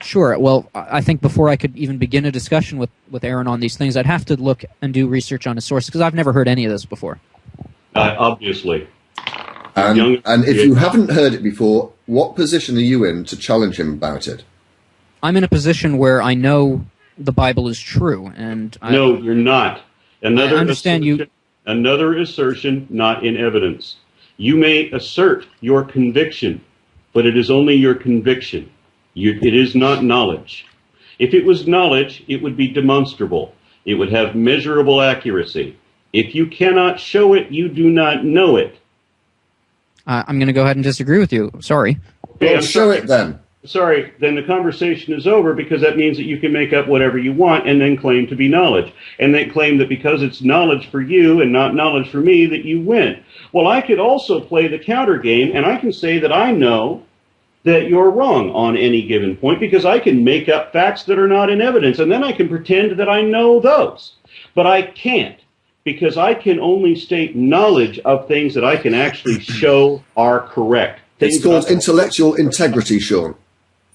Sure. Well, I think before I could even begin a discussion with Aaron on these things, I'd have to look and do research on his sources, because I've never heard any of this before. Obviously. And if you haven't heard it before, what position are you in to challenge him about it? I'm in a position where I know the Bible is true, and no, you're not. I understand you. Another assertion, not in evidence. You may assert your conviction, but it is only your conviction. It is not knowledge. If it was knowledge, it would be demonstrable. It would have measurable accuracy. If you cannot show it, you do not know it. I'm going to go ahead and disagree with you. Sorry. Okay, well, show it then. Sorry, then the conversation is over, because that means that you can make up whatever you want and then claim to be knowledge. And then claim that because it's knowledge for you and not knowledge for me, that you win. Well, I could also play the counter game, and I can say that I know that you're wrong on any given point, because I can make up facts that are not in evidence, and then I can pretend that I know those. But I can't, because I can only state knowledge of things that I can actually show are correct. It's called intellectual integrity, Sean.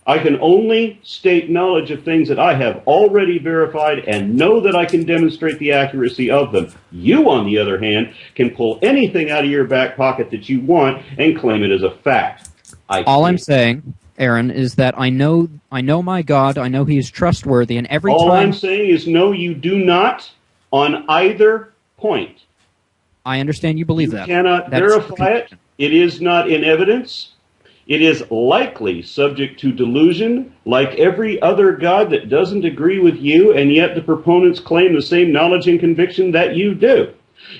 I can only state knowledge of things that I have already verified and know that I can demonstrate the accuracy of them. You, on the other hand, can pull anything out of your back pocket that you want and claim it as a fact. All I'm saying, Aaron, is that I know my God, I know He is trustworthy, and every time... All I'm saying is no, you do not on either point. I understand you believe that. You cannot verify it. It is not in evidence. It is likely subject to delusion, like every other God that doesn't agree with you, and yet the proponents claim the same knowledge and conviction that you do.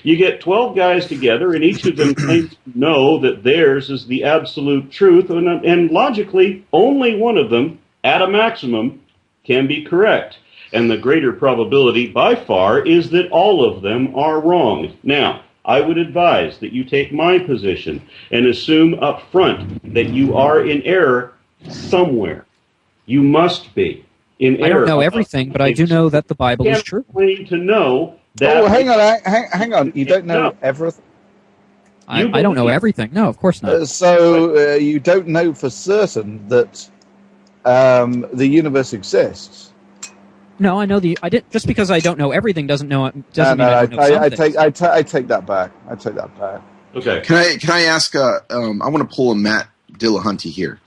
You get 12 guys together, and each of them claims to know that theirs is the absolute truth, and logically, only one of them, at a maximum, can be correct. And the greater probability, by far, is that all of them are wrong. Now, I would advise that you take my position and assume up front that you are in error somewhere. You must be in error. I don't know everything, but I do know that the Bible is true. Claim to know that. Oh, hang on. You don't know everything? I don't know everything. No, of course not. So you don't know for certain that the universe exists? No, I know just because I don't know everything doesn't mean I don't know something. I take that back. I take that back. Okay. Can I ask? I want to pull a Matt Dillahunty here.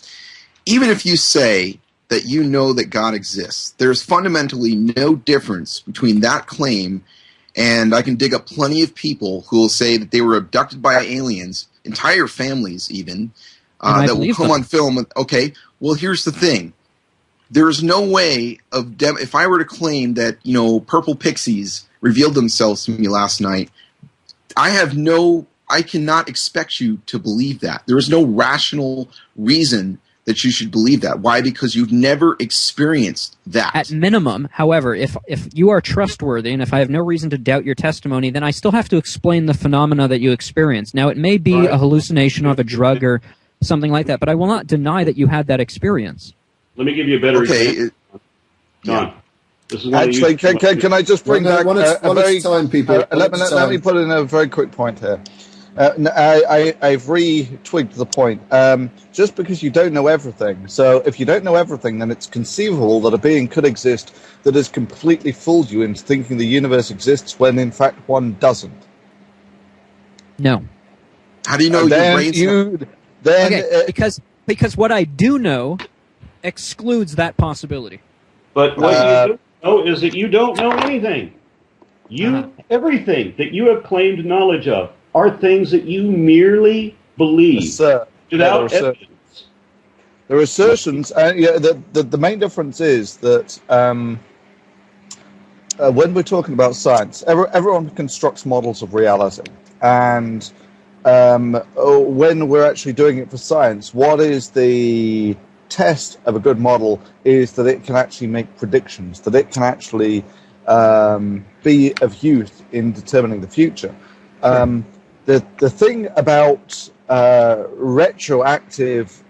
Even if you say that you know that God exists, there's fundamentally no difference between that claim, and I can dig up plenty of people who will say that they were abducted by aliens, entire families even, that will come on film. Okay, well, here's the thing. There's no way of if I were to claim that, purple pixies revealed themselves to me last night, I cannot expect you to believe that. There is no rational reason that you should believe that. Why? Because you've never experienced that. At minimum, however, if you are trustworthy and if I have no reason to doubt your testimony, then I still have to explain the phenomena that you experienced. Now, it may be a hallucination of a drug or something like that, but I will not deny that you had that experience. Let me give you a better example. John, this is actually, can I just bring back one at a time, people? Let me put in a very quick point here. I've re-twigged the point. Just because you don't know everything, so if you don't know everything, then it's conceivable that a being could exist that has completely fooled you into thinking the universe exists when in fact one doesn't. No. How do you know your brain's because what I do know excludes that possibility. But what you don't know is that you don't know anything. Everything that you have claimed knowledge of are things that you merely believe without evidence. There are assertions. The main difference is that when we're talking about science, everyone constructs models of reality. And when we're actually doing it for science, what is the test of a good model is that it can actually make predictions, that it can actually be of use in determining the future. The thing about retroactive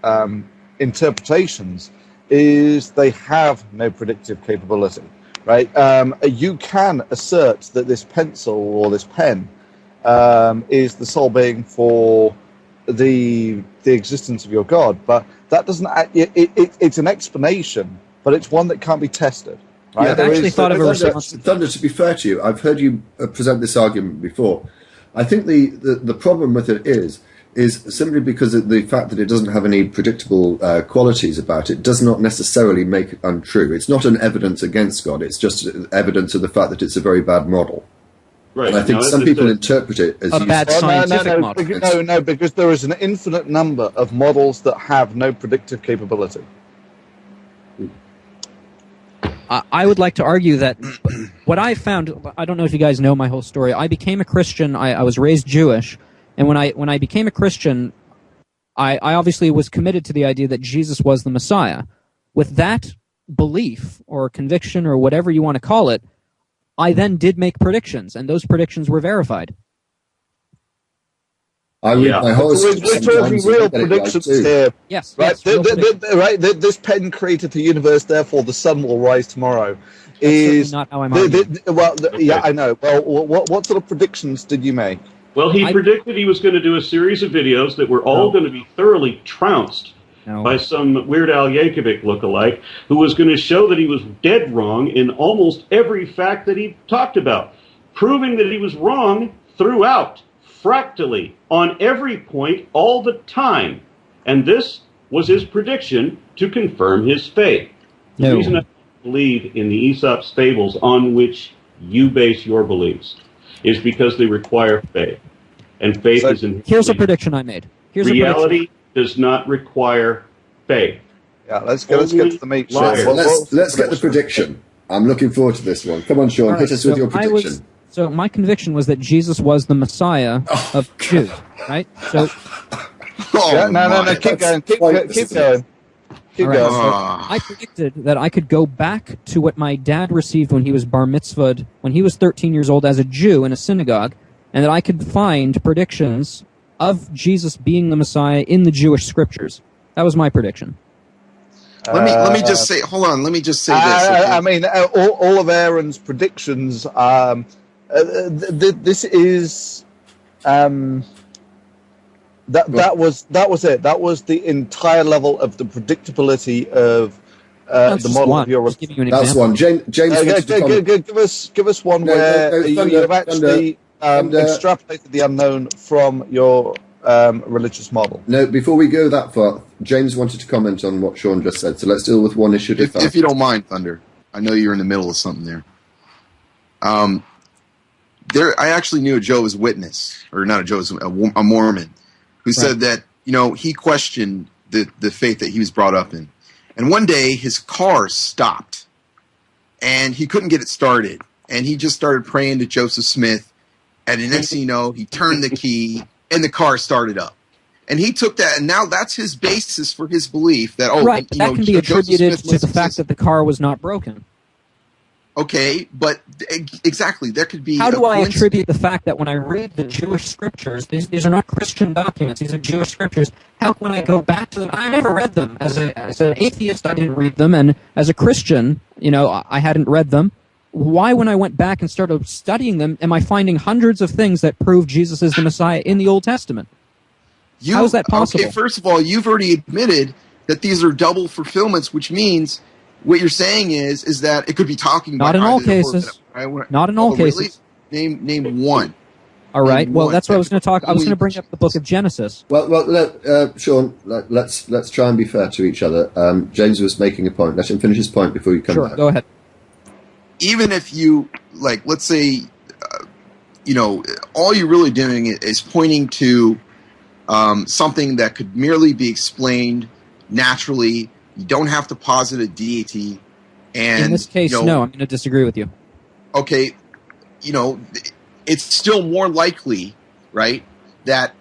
interpretations is they have no predictive capability, right? You can assert that this pencil or this pen is the sole being for the the existence of your God, but that doesn't. It's an explanation, but it's one that can't be tested. Right? Yeah, I've actually thought of a response. Thunder, to be fair to you, I've heard you present this argument before. I think the problem with it is simply because of the fact that it doesn't have any predictable qualities about it does not necessarily make it untrue. It's not an evidence against God. It's just evidence of the fact that it's a very bad model. Right. And I think some people interpret it as a bad scientific model. No, because there is an infinite number of models that have no predictive capability. I would like to argue that what I found, I don't know if you guys know my whole story. I became a Christian. I was raised Jewish. And when I became a Christian, I obviously was committed to the idea that Jesus was the Messiah. With that belief or conviction or whatever you want to call it, I then did make predictions, and those predictions were verified. I read my horoscope. We're talking real predictions here. Yes. Right. Yes, right. This pen created the universe, therefore the sun will rise tomorrow. That's not how I'm arguing. Yeah, I know. Well, what sort of predictions did you make? Well, he predicted he was going to do a series of videos that were all going to be thoroughly trounced by some Weird Al Yankovic lookalike who was going to show that he was dead wrong in almost every fact that he talked about, proving that he was wrong throughout, fractally, on every point, all the time. And this was his prediction to confirm his faith. The reason I believe in the Aesop's fables on which you base your beliefs is because they require faith. And faith is in... Here's a prediction I made. Reality does not require faith. Yeah, let's get to the meat. Let's get the prediction. I'm looking forward to this one. Come on, Sean, right, hit us with your prediction. So my conviction was that Jesus was the Messiah of Jews, right? So... No, keep going. Keep going. Keep going. So I predicted that I could go back to what my dad received when he was bar mitzvahed, when he was 13 years old as a Jew in a synagogue, and that I could find predictions of Jesus being the Messiah in the Jewish scriptures. That was my prediction. Let me just say. Hold on. Let me just say this. Okay? I mean, all of Aaron's predictions. This is. That was it. That was the entire level of the predictability of the model of your. That's one. James, give us one where you've actually extrapolated the unknown from your religious model. No, before we go that far, James wanted to comment on what Sean just said. So let's deal with one issue. If you don't mind, Thunder. I know you're in the middle of something there. I actually knew a Jehovah's Witness, or not a Jehovah's, a Mormon, who said that, he questioned the faith that he was brought up in. And one day, his car stopped, and he couldn't get it started. And he just started praying to Joseph Smith, and the next thing you know, he turned the key, and the car started up. And he took that, and now that's his basis for his belief that, right, but that can be attributed to the fact that the car was not broken. Okay, but exactly, there could be... How do I attribute the fact that when I read the Jewish scriptures, these are not Christian documents, these are Jewish scriptures, how can I go back to them? I never read them. As an atheist, I didn't read them, and as a Christian, I hadn't read them. Why, when I went back and started studying them, am I finding hundreds of things that prove Jesus is the Messiah in the Old Testament? How is that possible? Okay, first of all, you've already admitted that these are double fulfillments, which means... What you're saying is that it could be talking about... Not in all cases. Not in all cases. Name one. All right. Well, that's what I was going to talk... I was going to bring up the book of Genesis. Well, Sean, let's try and be fair to each other. James was making a point. Let him finish his point before you come back. Sure, go ahead. Even if you, let's say, all you're really doing is pointing to something that could merely be explained naturally. You don't have to posit a deity. And in this case, no, I'm going to disagree with you. Okay, it's still more likely, right, that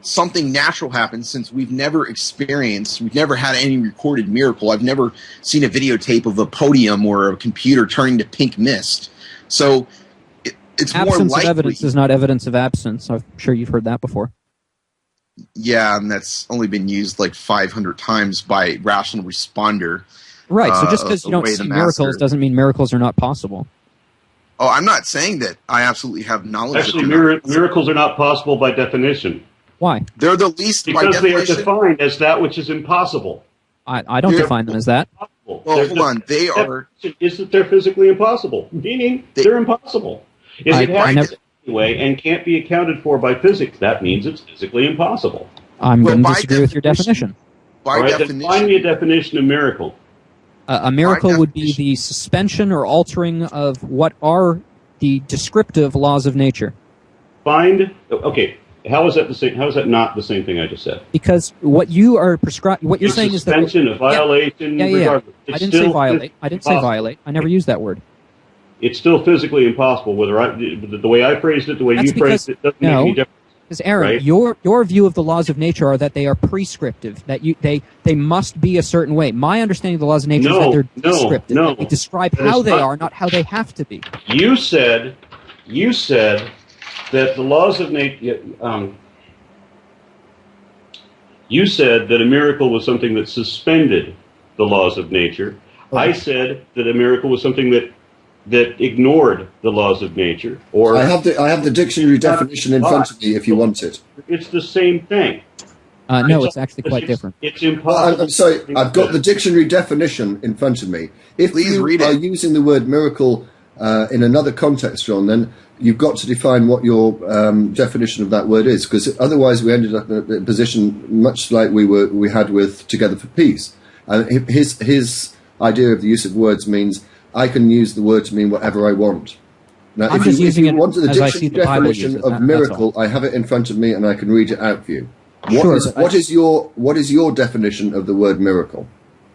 something natural happens since we've never had any recorded miracle. I've never seen a videotape of a podium or a computer turning to pink mist. So it's more likely. Absence of evidence is not evidence of absence. I'm sure you've heard that before. Yeah, and that's only been used 500 times by rational responder. Right, so just because you don't see miracles doesn't mean miracles are not possible. Oh, I'm not saying that I absolutely have knowledge. Actually, miracles are not possible by definition. Why? They're the least by Because they are definition. defined as that which is impossible. I don't define them as that. Well, hold on. They are. Is that they're physically impossible, meaning they're impossible. If I it has never- to be anyway and can't be accounted for by physics, that means it's physically impossible. I'm Well, going to by disagree with your definition. By All right, then definition. find me a definition of miracle. A miracle would be definition. the suspension or altering of what are the descriptive laws of nature. Okay. How is that the same? How is that not the same thing I just said? Because what you are prescribing, what you're saying is that suspension, a violation. Yeah. Regardless. I It's didn't say still violate. I didn't say impossible. violate. I never used that word. It's still physically impossible. Whether the way I phrased it, the way That's you phrased it, doesn't make any difference. Because Aaron, Right. your view of the laws of nature are that they are prescriptive, that they must be a certain way. My understanding of the laws of nature is that they're descriptive, that they describe That how is they not- are, not how they have to be. You said that the laws of nature. You said that a miracle was something that suspended the laws of nature. Right. I said that a miracle was something that ignored the laws of nature. Or I have the dictionary definition in front of me if you want it. it's the same thing. No, it's actually quite different. It's Well, impossible. I'm sorry, I've got the dictionary definition in front of me. If Please you read are it. using the word miracle in another context, John, then you've got to define what your definition of that word is, because otherwise we ended up in a position much like we had with Together for Peace. And his idea of the use of words means I can use the word to mean whatever I want. Now, I'm if just you using it wanted the as I see dictionary the Bible definition uses it, of that's miracle, all. I have it in front of me and I can read it out for you. Sure, What is your definition of the word miracle?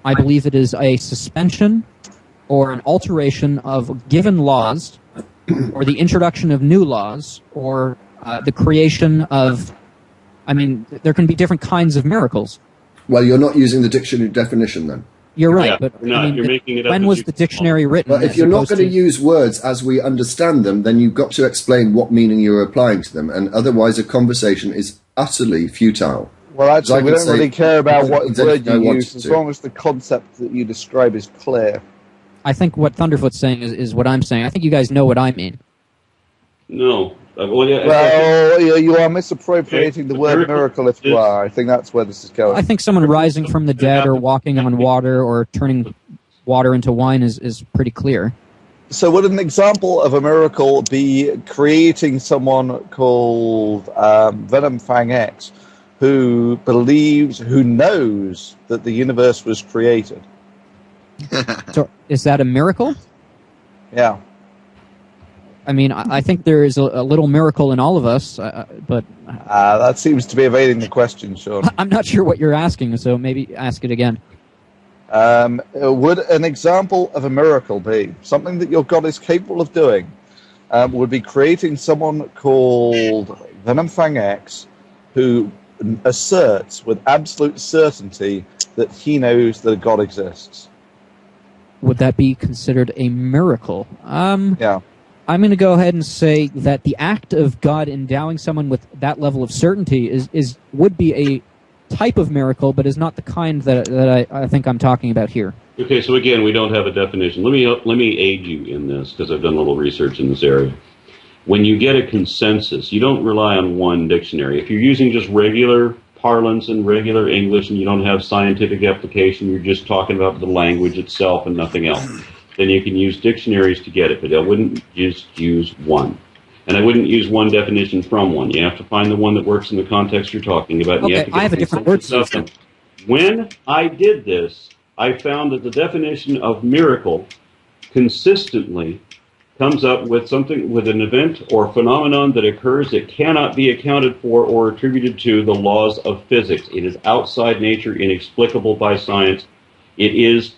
I believe it is a suspension or an alteration of given laws, or the introduction of new laws, or the creation of. I mean, there can be different kinds of miracles. Well, you're not using the dictionary definition then. You're right, Yeah, but you're not. I mean, You're making it up when as was you the go dictionary written? But if as you're not opposed going to use words as we understand them, then you've got to explain what meaning you're applying to them, and otherwise a conversation is utterly futile. Well, actually, I we could don't say- really care about what Exactly, word I you wanted use, as to. long as the concept that you describe is clear. I think what Thunderfoot's saying is what I'm saying. I think you guys know what I mean. No. Well, yeah, Well, you are misappropriating the The word miracle miracle if you is- are. I think that's where this is going. I think someone rising from the dead or walking on water or turning water into wine is pretty clear. So would an example of a miracle be creating someone called venomfangx who knows that the universe was created? So is that a miracle? Yeah. I mean, I think there is a little miracle in all of us, but That seems to be evading the question, Sean. I'm not sure what you're asking, so maybe ask it again. Would an example of a miracle be something that your God is capable of doing? Would be creating someone called venomfangx who asserts with absolute certainty that he knows that a God exists. Would that be considered a miracle? Yeah. I'm going to go ahead and say that the act of God endowing someone with that level of certainty would be a type of miracle, but is not the kind that I think I'm talking about here. Okay, so again, we don't have a definition. Let me aid you in this, because I've done a little research in this area. When you get a consensus, you don't rely on one dictionary. If you're using just regular parlance and regular English and you don't have scientific application, you're just talking about the language itself and nothing else, then you can use dictionaries to get it, but I wouldn't just use one. And I wouldn't use one definition from one. You have to find the one that works in the context you're talking about. And you Okay, have to get I have a different word consensus of them. When I did this, I found that the definition of miracle consistently comes up with something, with an event or phenomenon that occurs that cannot be accounted for or attributed to the laws of physics. It is outside nature, inexplicable by science. It is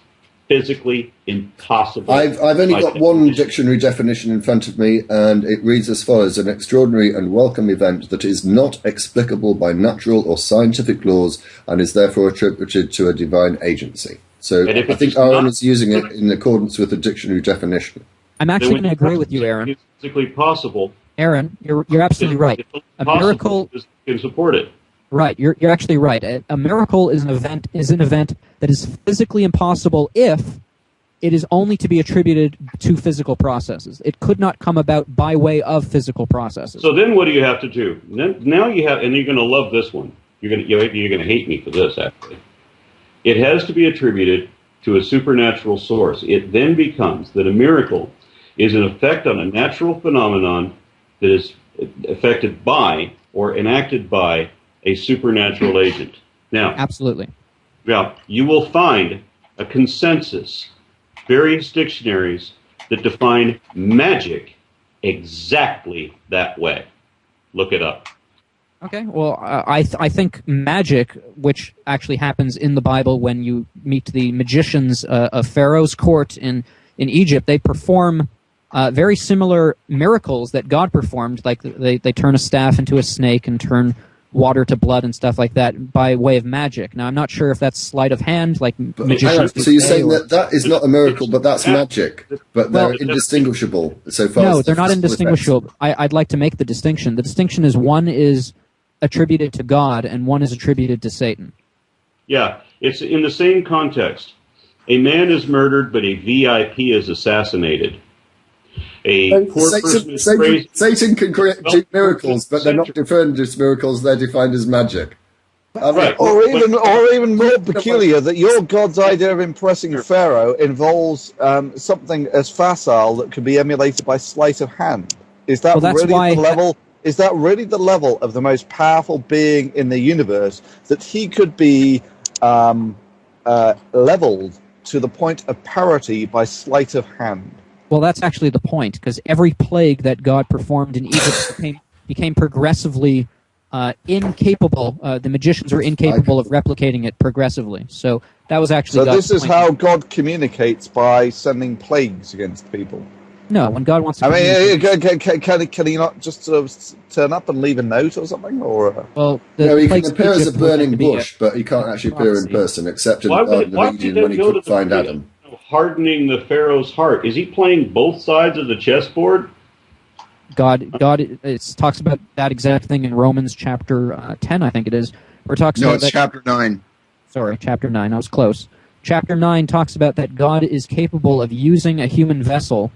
physically impossible. I've only by got one definition. dictionary definition in front of me, and it reads as follows: an extraordinary and welcome event that is not explicable by natural or scientific laws and is therefore attributed to a divine agency. So And if I it's think not- Aaron is using it in accordance with the dictionary definition. I'm Then actually when going to you agree with you, Aaron. It's physically possible. Aaron, you're absolutely right. It's A possible miracle, because you can support it. right? You're actually right. A miracle is an event that is physically impossible if it is only to be attributed to physical processes. It could not come about by way of physical processes. So then what do you have to do? Now you have, and you're going to love this one. You're going to hate me for this, actually. It has to be attributed to a supernatural source. It then becomes that a miracle is an effect on a natural phenomenon that is affected by or enacted by a supernatural agent. Now, absolutely. Yeah, you will find a consensus, various dictionaries that define magic exactly that way. Look it up. Okay, well, I think magic, which actually happens in the Bible when you meet the magicians of Pharaoh's court in Egypt, they perform very similar miracles that God performed, like they turn a staff into a snake and turn water to blood and stuff like that by way of magic. Now, I'm not sure if that's sleight of hand, like magicians. So you're saying that is not a miracle, but that's magic, but they're indistinguishable so far. No, they're not indistinguishable. I'd like to make the distinction. The distinction is one is attributed to God and one is attributed to Satan. Yeah, it's in the same context. A man is murdered, but a VIP is assassinated. A poor person is crazy. Satan can do miracles, but they're not defined as miracles, they're defined as magic. Right. Or even more peculiar, that your God's idea of impressing Pharaoh involves something as facile that could be emulated by sleight of hand. Is that really the level? Is that really the level of the most powerful being in the universe, that he could be leveled to the point of parity by sleight of hand? Well, that's actually the point, because every plague that God performed in Egypt became progressively incapable. The magicians were incapable of replicating it progressively. So that was actually God's this is point. how God communicates, by sending plagues against people. No, when God wants to. I mean, can he not just sort of turn up and leave a note or something? Or well, he can appear as a burning bush, but he can't actually appear in person, except in the Garden of Eden when he couldn't find Adam. Hardening the Pharaoh's heart. Is he playing both sides of the chessboard? God, it talks about that exact thing in Romans chapter 10, I think it is. Where it talks about it's chapter 9. Sorry, chapter 9. I was close. Chapter 9 talks about that God is capable of using a human vessel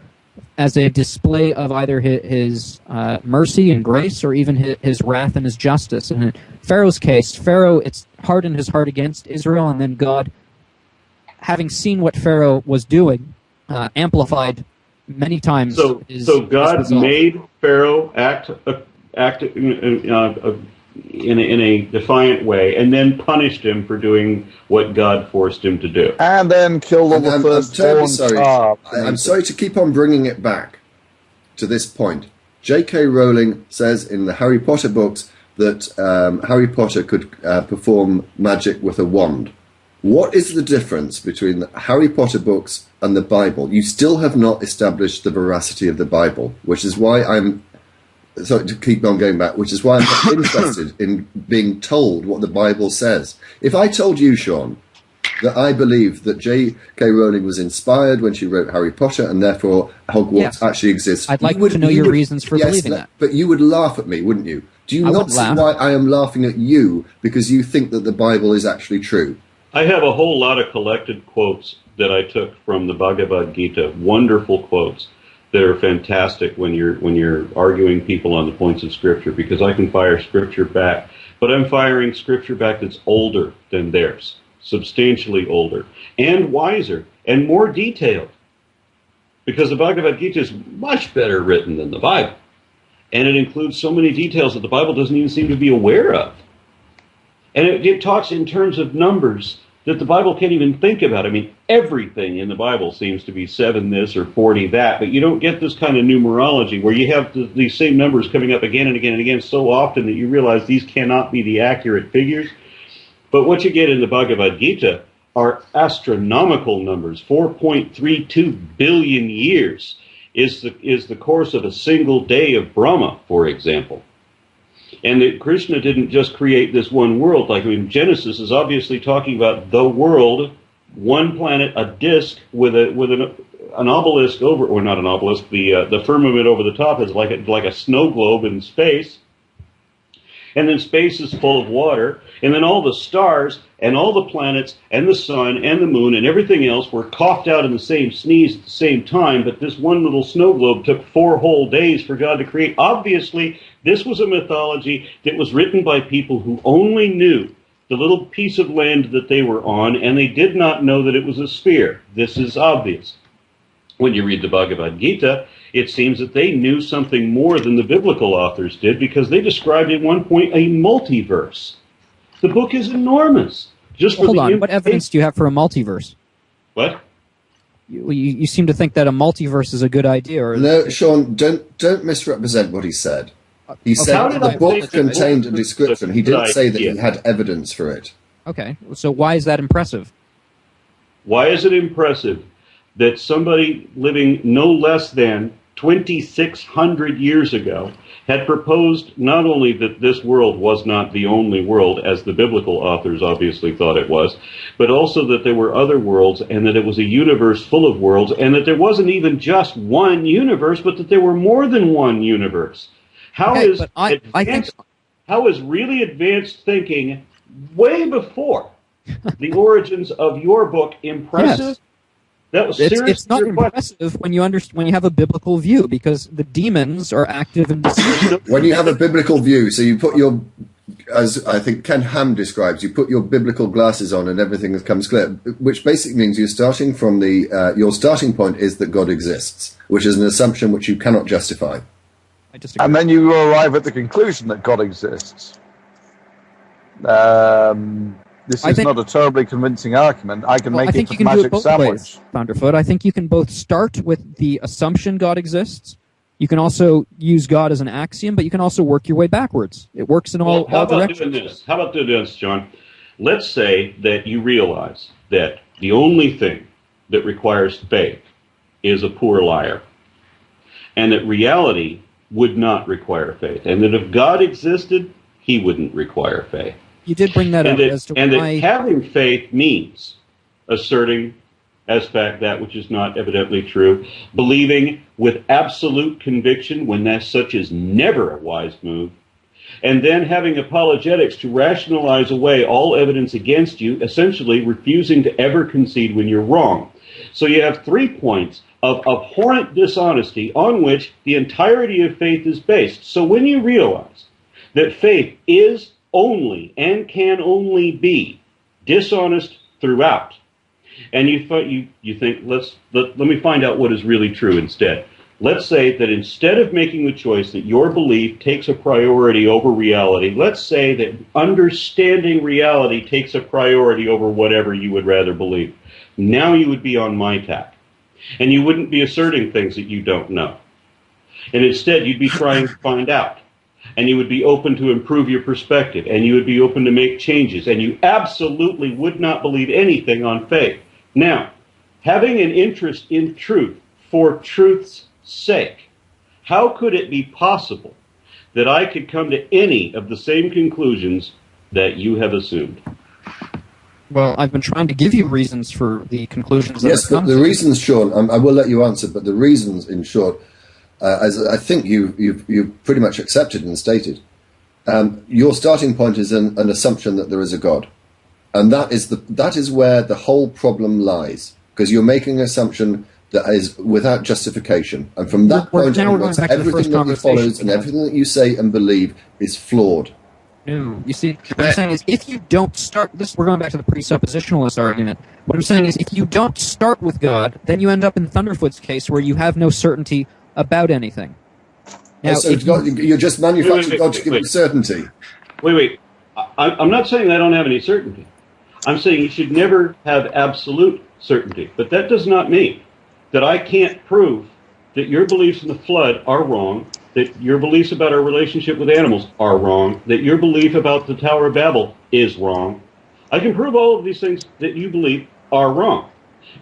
as a display of either his mercy and grace, or even his wrath and his justice. And in Pharaoh's case, Pharaoh, it's hardened his heart against Israel, and then God, having seen what Pharaoh was doing, amplified many times. So God made Pharaoh act in a defiant way, and then punished him for doing what God forced him to do. And then killed all the firstborn. I'm sorry to keep on bringing it back to this point. J.K. Rowling says in the Harry Potter books that Harry Potter could perform magic with a wand. What is the difference between the Harry Potter books and the Bible? You still have not established the veracity of the Bible, which is why I'm... Sorry to keep on going back, which is why I'm not interested in being told what the Bible says. If I told you, Sean, that I believe that J.K. Rowling was inspired when she wrote Harry Potter and therefore Hogwarts actually exists... I'd like to know your reasons for believing that. But you would laugh at me, wouldn't you? Do you not see why I am laughing at you because you think that the Bible is actually true? I have a whole lot of collected quotes that I took from the Bhagavad Gita, wonderful quotes that are fantastic when you're arguing people on the points of Scripture, because I can fire Scripture back, but I'm firing Scripture back that's older than theirs, substantially older, and wiser, and more detailed, because the Bhagavad Gita is much better written than the Bible, and it includes so many details that the Bible doesn't even seem to be aware of. And it talks in terms of numbers that the Bible can't even think about. I mean, everything in the Bible seems to be 7 this or 40 that, but you don't get this kind of numerology where you have these same numbers coming up again and again and again so often that you realize these cannot be the accurate figures. But what you get in the Bhagavad Gita are astronomical numbers. 4.32 billion years is the course of a single day of Brahma, for example. And that Krishna didn't just create this one world. Like, I mean, Genesis is obviously talking about the world, one planet, a disk with an obelisk over, or not an obelisk, the firmament over the top is like a snow globe in space. And then space is full of water. And then all the stars and all the planets and the sun and the moon and everything else were coughed out in the same sneeze at the same time, but this one little snow globe took 4 whole days for God to create. Obviously, this was a mythology that was written by people who only knew the little piece of land that they were on, and they did not know that it was a sphere. This is obvious. When you read the Bhagavad Gita, it seems that they knew something more than the biblical authors did, because they described at one point a multiverse. The book is enormous. Just Hold on. What evidence do you have for a multiverse? What? You seem to think that a multiverse is a good idea. Or No, Sean, don't misrepresent what he said. He said How that did I the book say contained a that? description. He didn't say that he had evidence for it. Okay, so why is that impressive? Why is it impressive that somebody living no less than 2,600 years ago had proposed not only that this world was not the only world, as the biblical authors obviously thought it was, but also that there were other worlds, and that it was a universe full of worlds, and that there wasn't even just one universe, but that there were more than one universe? How is really advanced thinking way before the origins of your book impressive? Yes. That was serious. It's not impressive when you have a biblical view, because the demons are active in this. When you have a biblical view, so you put your, as I think Ken Ham describes, you put your biblical glasses on and everything becomes clear, which basically means you're starting from your starting point is that God exists, which is an assumption which you cannot justify. I disagree. And then you arrive at the conclusion that God exists. This is not a terribly convincing argument. I can make it a magic sandwich. Founderfoot. I think you can both start with the assumption God exists. You can also use God as an axiom, but you can also work your way backwards. It works in all directions. How about doing this, John? Let's say that you realize that the only thing that requires faith is a poor liar, and that reality would not require faith, and that if God existed, he wouldn't require faith. You did bring that up as to and why... that having faith means asserting as fact that which is not evidently true, believing with absolute conviction when that such is never a wise move, and then having apologetics to rationalize away all evidence against you, essentially refusing to ever concede when you're wrong. So you have 3 points of abhorrent dishonesty on which the entirety of faith is based. So when you realize that faith is only and can only be dishonest throughout, and you think, let me find out what is really true instead. Let's say that instead of making the choice that your belief takes a priority over reality, let's say that understanding reality takes a priority over whatever you would rather believe. Now you would be on my tack, and you wouldn't be asserting things that you don't know. And instead, you'd be trying to find out. And you would be open to improve your perspective, and you would be open to make changes, and you absolutely would not believe anything on faith. Now, having an interest in truth for truth's sake, how could it be possible that I could come to any of the same conclusions that you have assumed? Well, I've been trying to give you reasons for the conclusions. Yes, but the reasons, Sean, I will let you answer, but the reasons, in short, as I think you've pretty much accepted and stated, your starting point is an assumption that there is a God, and that is where the whole problem lies, because you're making an assumption that is without justification, and from that point onwards, everything that follows and everything that you say and believe is flawed. No, you see, what I'm saying is, if you don't start this, we're going back to the presuppositionalist argument. What I'm saying is, if you don't start with God, then you end up in Thunderfoot's case, where you have no certainty about anything. Now, so you're just manufacturing God to give you certainty. Wait. I'm not saying I don't have any certainty. I'm saying you should never have absolute certainty. But that does not mean that I can't prove that your beliefs in the flood are wrong, that your beliefs about our relationship with animals are wrong, that your belief about the Tower of Babel is wrong. I can prove all of these things that you believe are wrong,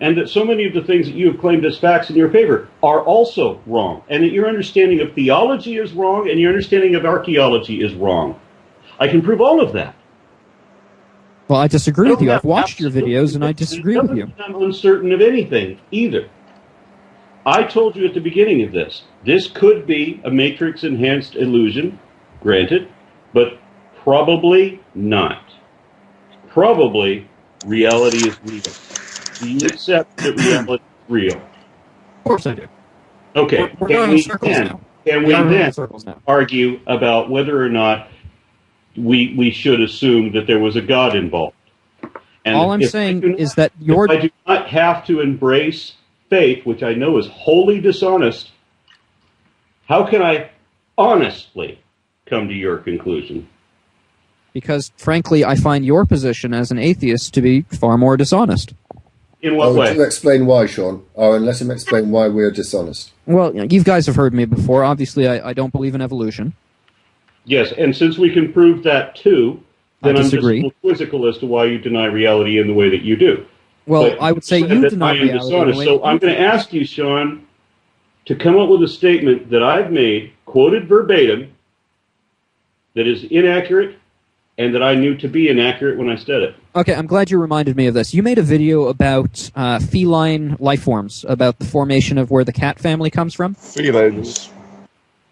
and that so many of the things that you have claimed as facts in your favor are also wrong, and that your understanding of theology is wrong, and your understanding of archaeology is wrong. I can prove all of that. Well, I disagree with you. I've watched your videos, and I disagree with you. I'm uncertain of anything, either. I told you at the beginning of this could be a matrix-enhanced illusion, granted, but probably not. probably reality is real. Do you accept that reality is real? Of course I do. Okay. We're going in circles now. Can we then argue about whether or not we should assume that there was a God involved? And all I'm saying is that if I do not have to embrace faith, which I know is wholly dishonest, how can I honestly come to your conclusion? Because, frankly, I find your position as an atheist to be far more dishonest. In what way? Would you explain why, Sean? And let him explain why we're dishonest. Well, you guys have heard me before. Obviously, I don't believe in evolution. Yes, and since we can prove that too, then I'm just a disagree. little quizzical as to why you deny reality in the way that you do. Well, But I would say said you that deny I am reality. dishonest. So I'm going to ask you, Sean, to come up with a statement that I've made, quoted verbatim, that is inaccurate and that I knew to be inaccurate when I said it. Okay, I'm glad you reminded me of this. You made a video about feline life forms, about the formation of where the cat family comes from. Felines.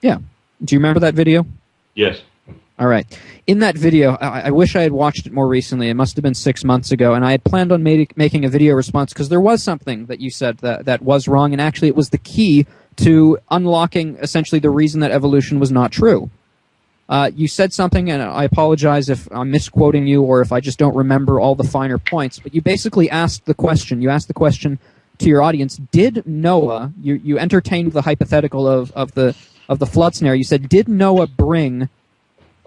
Yeah. Do you remember that video? Yes. All right. In that video, I wish I had watched it more recently. It must have been 6 months ago, and I had planned on making a video response because there was something that you said that was wrong, and actually it was the key to unlocking essentially the reason that evolution was not true. You said something, and I apologize if I'm misquoting you or if I just don't remember all the finer points, but you basically asked the question. You asked the question to your audience, did Noah, you entertained the hypothetical of the flood scenario. You said, did Noah bring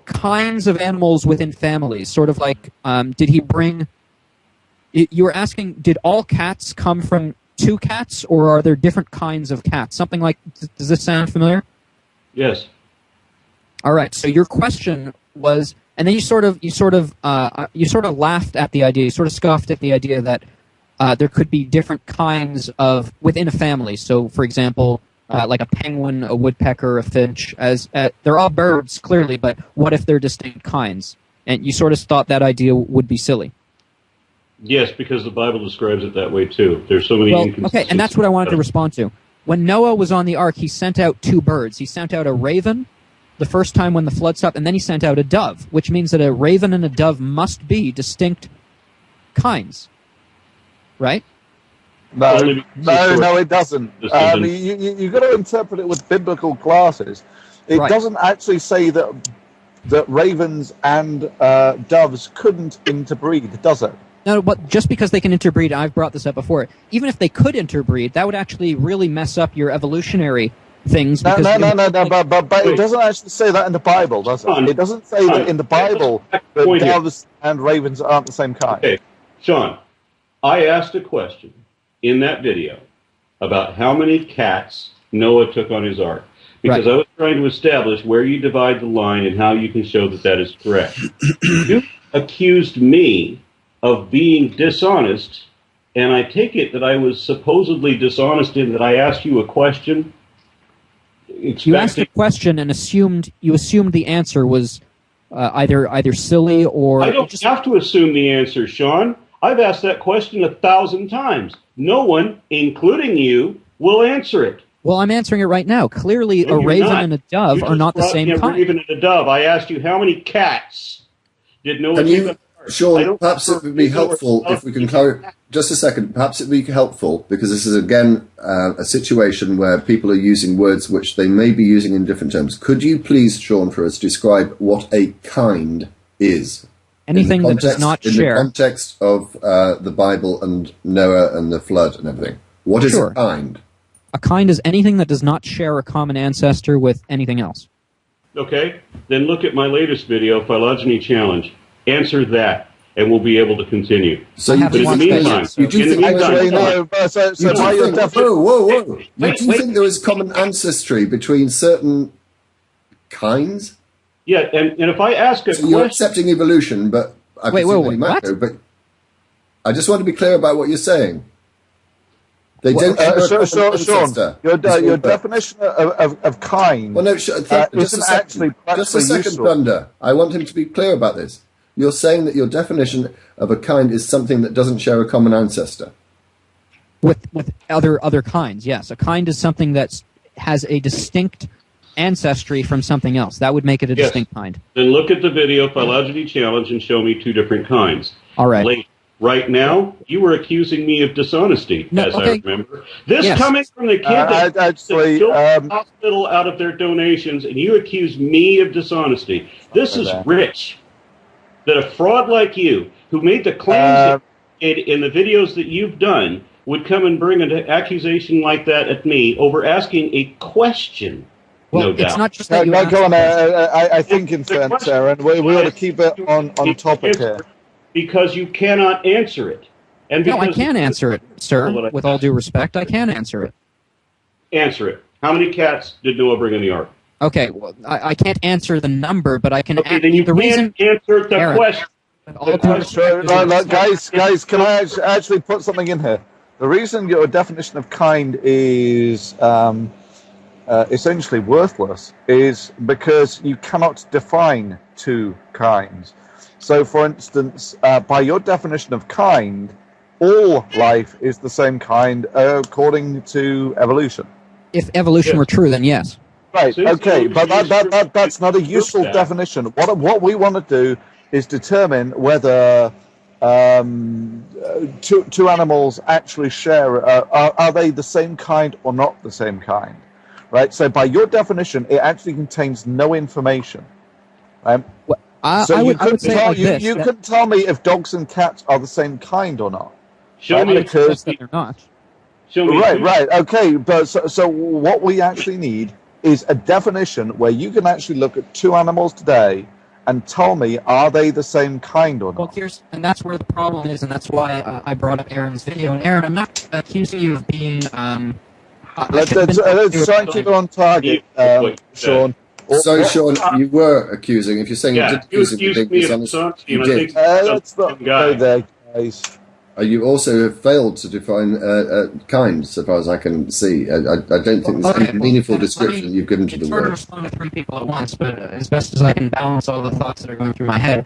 kinds of animals within families? Sort of like, did he bring... You were asking, did all cats come from two cats, or are there different kinds of cats? Something like... Does this sound familiar? Yes. All right. So your question was, and then you sort of laughed at the idea. You sort of scoffed at the idea that there could be different kinds of within a family. So, for example, like a penguin, a woodpecker, a finch. They're all birds, clearly, but what if they're distinct kinds? And you sort of thought that idea would be silly. Yes, because the Bible describes it that way too. There's so many inconsistencies. Okay, and that's what I wanted to respond to. When Noah was on the ark, he sent out two birds. He sent out a raven the first time when the flood stopped, and then he sent out a dove, which means that a raven and a dove must be distinct kinds, right? No, it doesn't. You've got to interpret it with biblical glasses. It doesn't actually say that ravens and doves couldn't interbreed, does it? No, but just because they can interbreed, I've brought this up before, even if they could interbreed, that would actually really mess up your evolutionary things. But it doesn't actually say that in the Bible, does it? It doesn't say that in the Bible that doves and ravens aren't the same kind. Okay, Sean, I asked a question in that video about how many cats Noah took on his ark, because I was trying to establish where you divide the line and how you can show that that is correct. You accused me of being dishonest, and I take it that I was supposedly dishonest in that I asked you a question. You asked a question and you assumed the answer was either silly or... I don't have to assume the answer, Sean. I've asked that question 1,000 times. No one, including you, will answer it. Well, I'm answering it right now. Clearly, a raven and a dove are not the same kind. A raven and a dove. I asked you how many cats did Noah take. Sean, perhaps it would be helpful if we can clarify. Just a second. Perhaps it would be helpful, because this is, again, a situation where people are using words which they may be using in different terms. Could you please, Sean, for us, describe what a kind is? Anything that does not share. In the context of the Bible and Noah and the flood and everything. What is a kind? A kind is anything that does not share a common ancestor with anything else. Okay. Then look at my latest video, Phylogeny Challenge. Answer that, and we'll be able to continue. So you do think there is common ancestry between certain kinds? Yeah, and if I ask a question... You're accepting evolution, but I but I just want to be clear about what you're saying. They don't Sean, your definition of kind isn't actually just a second, useful. Thunder. I want him to be clear about this. You're saying that your definition of a kind is something that doesn't share a common ancestor. With other kinds, yes. A kind is something that has a distinct ancestry from something else. That would make it a distinct kind. Then look at the video Phylogeny Challenge and show me two different kinds. All right. Late. Right now, you were accusing me of dishonesty, No, as okay. I remember. This Yes. coming from the kid that actually, built the hospital out of their donations, and you accuse me of dishonesty. This is rich. That a fraud like you, who made the claims that you made in the videos that you've done, would come and bring an accusation like that at me over asking a question. Well, No doubt. it's not just that you no, asked go on. the question. I think in fairness, Aaron, we ought to keep it on topic here. Because you cannot answer it. And No, I because can answer it, sir. With all due respect, I can answer it. Answer it. How many cats did Noah bring in the ark? Okay, well, I can't answer the number, but I can. Okay, then you the reason, can't answer the Aaron, question. with all due respect, Guys, can I actually put something in here? The reason your definition of kind is essentially worthless is because you cannot define two kinds. So, for instance, by your definition of kind, all life is the same kind according to evolution. If evolution were true, then yes. Right, okay, but that's not a useful definition. What we want to do is determine whether two animals actually share, are they the same kind or not the same kind? Right, so by your definition, it actually contains no information. Right? Well, So I would say it like this. You couldn't tell me if dogs and cats are the same kind or not. Show me Because that they're not. Right, okay, but so what we actually need is a definition where you can actually look at two animals today and tell me, are they the same kind or Well, not? and that's where the problem is, and that's why I brought up Aaron's video. And Aaron, I'm not accusing you of being. Let's try and keep it on target, Sean. So, Sean, you were accusing. If you're saying you did accuse him of being dishonest, you did. Let's not go there, guys. You also have failed to define kind, so far as I can see. I don't think there's any meaningful description you've given to the It's hard to word. respond to three people at once, but as best as I can balance all the thoughts that are going through my head.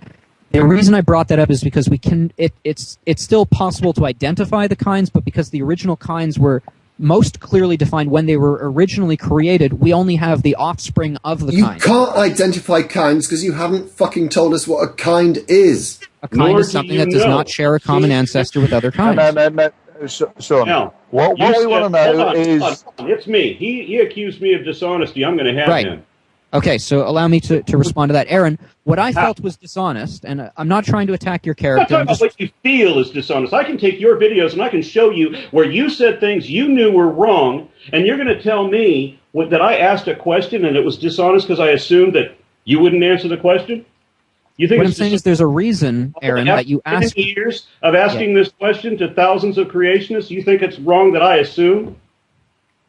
The reason I brought that up is because we can. It's still possible to identify the kinds, but because the original kinds were most clearly defined when they were originally created, we only have the offspring of the You kind. can't identify kinds because you haven't fucking told us what a kind is. A kind is something that does not share a common ancestor with other kinds. No, Sean. Now, What we want to know is... Hold on. It's me. He accused me of dishonesty. I'm going to have him. Okay, so allow me to respond to that. Aaron, what I felt was dishonest, and I'm not trying to attack your I'm character. not talking about what you feel is dishonest. I can take your videos and I can show you where you said things you knew were wrong, and you're going to tell me that I asked a question and it was dishonest because I assumed that you wouldn't answer the question? You think what I'm saying is there's a reason, Aaron, that you asked... 10 years of asking this question to thousands of creationists, you think it's wrong that I assume?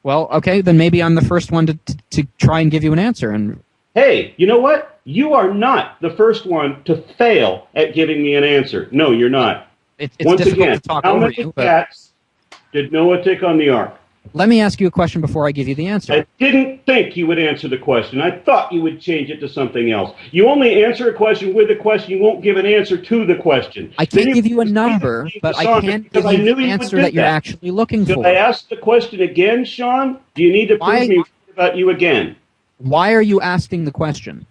Well, okay, then maybe I'm the first one to try and give you an answer. And hey, you know what? You are not the first one to fail at giving me an answer. No, you're not. It's Once difficult again, to talk how over many you, but cats did Noah take on the ark? let me ask you a question before I give you the answer. I didn't think you would answer the question. I thought you would change it to something else. You only answer a question with a question. You won't give an answer to the question. I can't give you a number, but I can't give you the answer that you're actually looking Should for. I ask the question again, Sean? Do you need to prove me about you again? Why are you asking the question?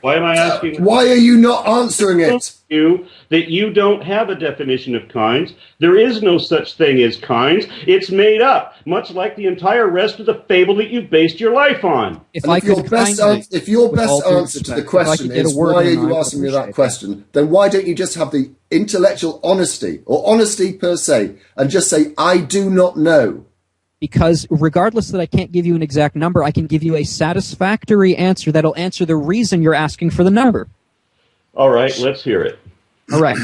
Why am I asking? Why are you not answering it? You that you don't have a definition of kinds. There is no such thing as kinds. It's made up, much like the entire rest of the fable that you've based your life on. If your best answer to the question is why are you asking me that question, then why don't you just have the intellectual honesty, or honesty per se, and just say, I do not know? Because regardless that I can't give you an exact number, I can give you a satisfactory answer that'll answer the reason you're asking for the number. All right, let's hear it. All right.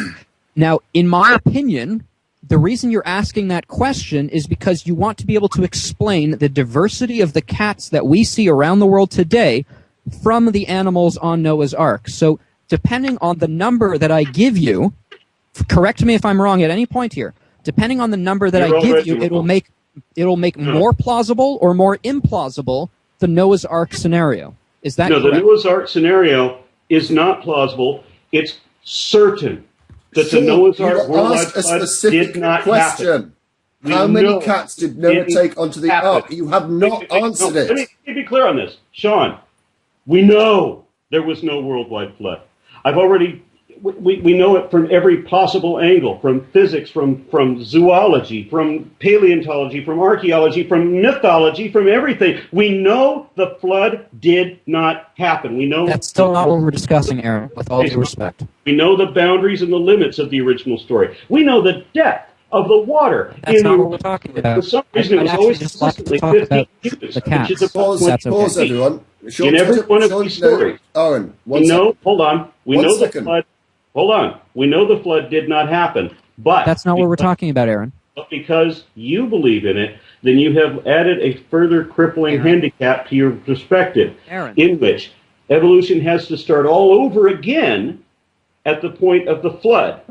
Now, in my opinion, the reason you're asking that question is because you want to be able to explain the diversity of the cats that we see around the world today from the animals on Noah's Ark. So, depending on the number that I give you, correct me if I'm wrong at any point here, depending on the number that I give you, it'll make more plausible or more implausible the Noah's Ark scenario. Is that correct? The Noah's Ark scenario is not plausible. It's certain that the Noah's Ark worldwide flood did not happen. How many cats did Noah take onto the ark? You have not answered it. Let me be clear on this. Sean, we know there was no worldwide flood. I've already we know it from every possible angle, from physics, from zoology, from paleontology, from archaeology, from mythology, from everything. We know the flood did not happen. We know That's still not what we're discussing, Aaron, with all due respect. We know the boundaries and the limits of the original story. We know the depth of the water. That's not what we're talking about. For some reason, it was always consistently 15 cubits, which is about Pause, everyone. In every one of these stories. Aaron, Hold on. We know the flood. Hold on. We know the flood did not happen, but that's not what we're talking about, Aaron. But because you believe in it, then you have added a further crippling handicap to your perspective, Aaron. In which evolution has to start all over again at the point of the flood.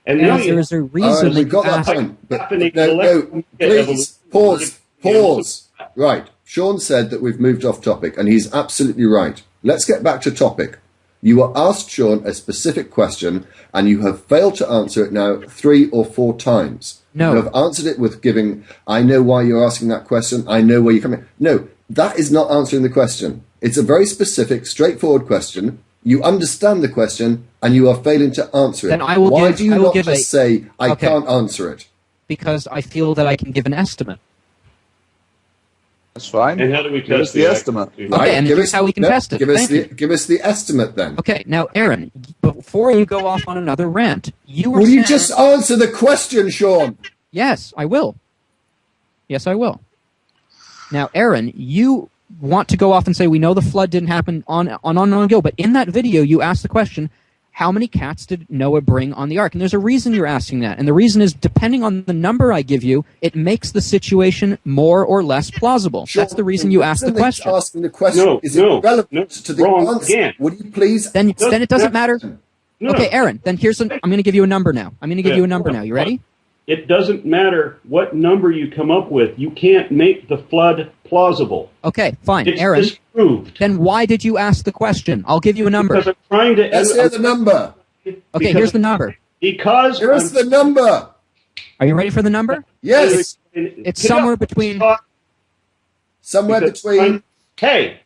And now there is a reason we got that point. But please pause. Right. Sean said that we've moved off topic, and he's absolutely right. Let's get back to topic. You were asked, Sean, a specific question, and you have failed to answer it now 3 or 4 times. No. You have answered it with giving, I know why you're asking that question, I know where you're coming. No, that is not answering the question. It's a very specific, straightforward question. You understand the question, and you are failing to answer it. Then I will why give, do you I will not give just say, I can't answer it? Because I feel that I can give an estimate. That's fine. And how do we test the estimate? Okay, and here's how we can test it. Give us the estimate then. Okay, now, Aaron, before you go off on another rant, Will you just answer the question, Sean? Yes, I will. Yes, I will. Now, Aaron, you want to go off and say we know the flood didn't happen on ago, but in that video you asked the question, how many cats did Noah bring on the ark? And there's a reason you're asking that. And the reason is, depending on the number I give you, it makes the situation more or less plausible. Sure. That's the reason you asked the question. Asking the question is irrelevant to the answer. Again. Would you please? Then it doesn't matter. Okay, Aaron, then I'm going to give you a number now. You ready? It doesn't matter what number you come up with. You can't make the flood plausible. Okay, fine. It's Aaron, disproved. Then why did you ask the question? I'll give you a number. Because I'm trying to... Let's hear the number. Okay, here's the number. Because... Here's the number. Are you ready for the number? Yes. It's somewhere between... Somewhere between... Hey!